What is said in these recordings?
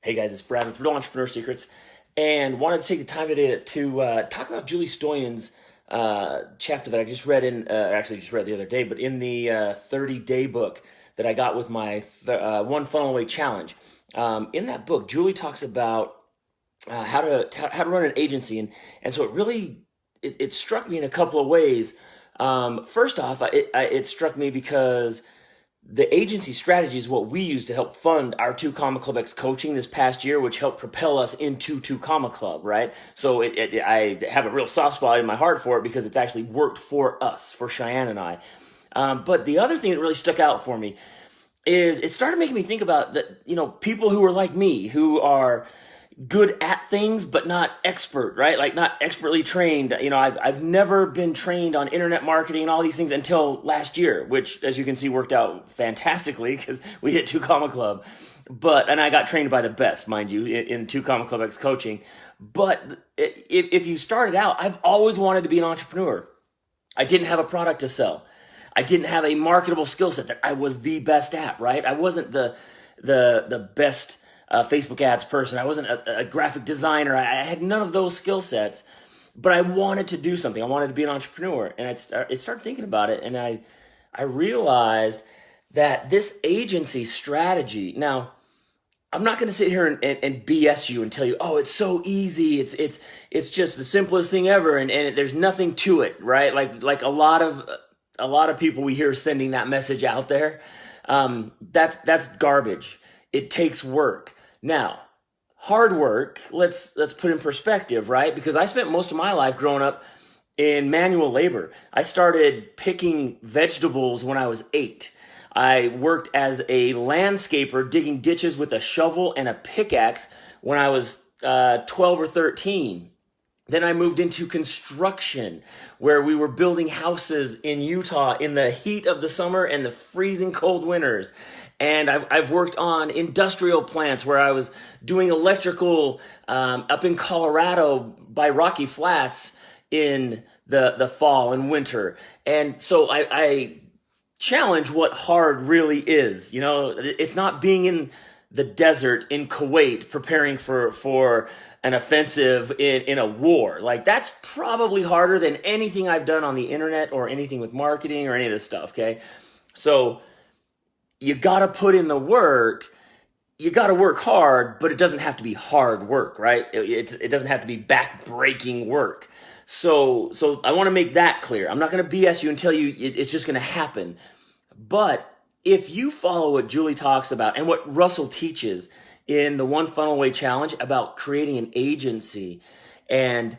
Hey guys, it's Brad with Real Entrepreneur Secrets, and wanted to take the time today to talk about Julie Stoyan's chapter that I just read actually just read the other day, but in the 30-day book that I got with my One Funnel Away challenge. In that book, Julie talks about how to run an agency, and so it struck me in a couple of ways. First off, it struck me because the agency strategy is what we use to help fund our Two Comma Club X coaching this past year, which helped propel us into Two Comma Club, right? So I have a real soft spot in my heart for it because it's actually worked for us, for Cheyenne and I. But the other thing that really stuck out for me is it started making me think about that, people who are like me, who are good at things but not expert, right? Like not expertly trained. I've never been trained on internet marketing and all these things until last year, which, as you can see, worked out fantastically because we hit Two Comma Club. And I got trained by the best, mind you, in Two Comma Club X coaching. But if you started out, I've always wanted to be an entrepreneur. I didn't have a product to sell. I didn't have a marketable skill set that I was the best at, right? I wasn't the best Facebook ads person. I wasn't a graphic designer. I had none of those skill sets, but I wanted to do something. I wanted to be an entrepreneur, and I started thinking about it, and I realized that this agency strategy. Now, I'm not going to sit here and BS you and tell you, oh, it's so easy. It's just the simplest thing ever, and there's nothing to it, right? Like a lot of people we hear sending that message out there. That's garbage. It takes work. Now, hard work, let's put in perspective, right? Because I spent most of my life growing up in manual labor. I started picking vegetables when I was 8. I worked as a landscaper digging ditches with a shovel and a pickaxe when I was 12 or 13. Then I moved into construction, where we were building houses in Utah in the heat of the summer and the freezing cold winters. And I've worked on industrial plants where I was doing electrical up in Colorado by Rocky Flats in the fall and winter. And so I challenge what hard really is. It's not being in the desert in Kuwait preparing for an offensive in a war. Like, that's probably harder than anything I've done on the internet or anything with marketing or any of this stuff, okay? So you got to put in the work. You got to work hard, but it doesn't have to be hard work, right? It doesn't have to be back-breaking work. So I want to make that clear. I'm not going to BS you and tell you it's just going to happen. But if you follow what Julie talks about and what Russell teaches in the One Funnel Away Challenge about creating an agency, and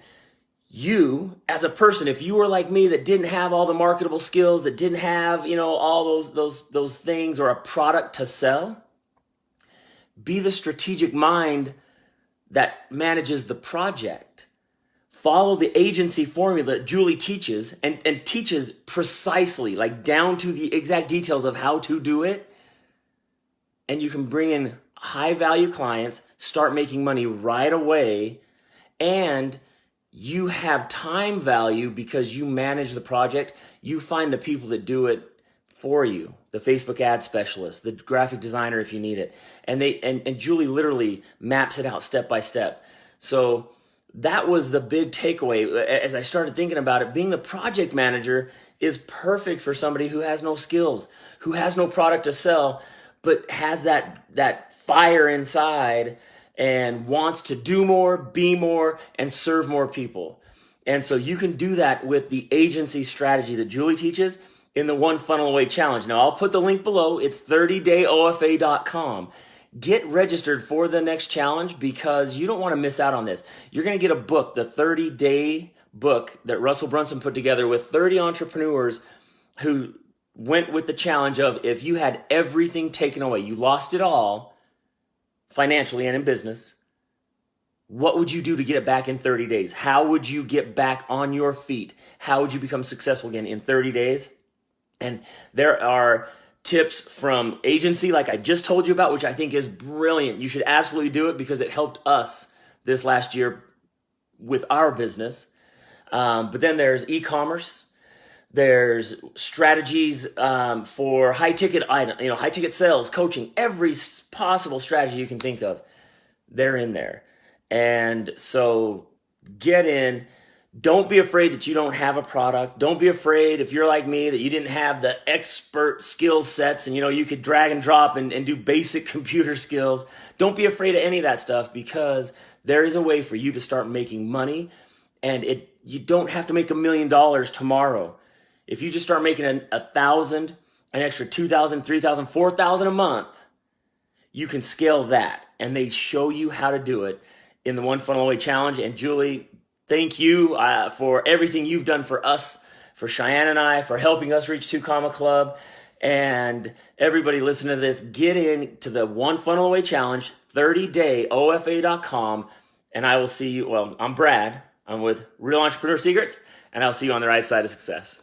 you as a person, if you were like me that didn't have all the marketable skills, that didn't have, all those things or a product to sell, be the strategic mind that manages the project. Follow the agency formula that Julie teaches and teaches precisely, like down to the exact details of how to do it. And you can bring in high value clients, start making money right away, and you have time value because you manage the project. You find the people that do it for you, the Facebook ad specialist, the graphic designer if you need it. And Julie literally maps it out step by step. So that was the big takeaway as I started thinking about it. Being the project manager is perfect for somebody who has no skills, who has no product to sell, but has that fire inside and wants to do more, be more, and serve more people. And so you can do that with the agency strategy that Julie teaches in the One Funnel Away Challenge. Now, I'll put the link below. It's 30dayofa.com. Get registered for the next challenge because you don't want to miss out on this. You're going to get a book, the 30-day book that Russell Brunson put together with 30 entrepreneurs who went with the challenge of, if you had everything taken away, you lost it all financially and in business, what would you do to get it back in 30 days? How would you get back on your feet? How would you become successful again in 30 days? And there are tips from agency like I just told you about, which I think is brilliant. You should absolutely do it because it helped us this last year with our business. But then there's e-commerce. There's strategies for high ticket item, high ticket sales, coaching, every possible strategy you can think of. they're in there. And so get in. Don't be afraid that you don't have a product. Don't be afraid, if you're like me, that you didn't have the expert skill sets and you could drag and drop and do basic computer skills. Don't be afraid of any of that stuff, because there is a way for you to start making money, and you don't have to make $1 million tomorrow. If you just start making 1,000, an extra 2,000, 3,000, 4,000 a month, you can scale that. And they show you how to do it in the One Funnel Away Challenge. And Julie, thank you for everything you've done for us, for Cheyenne and I, for helping us reach 2 Comma Club. And everybody listening to this, get into the One Funnel Away Challenge, 30dayofa.com. And I will see you. Well, I'm Brad. I'm with Real Entrepreneur Secrets, and I'll see you on the right side of success.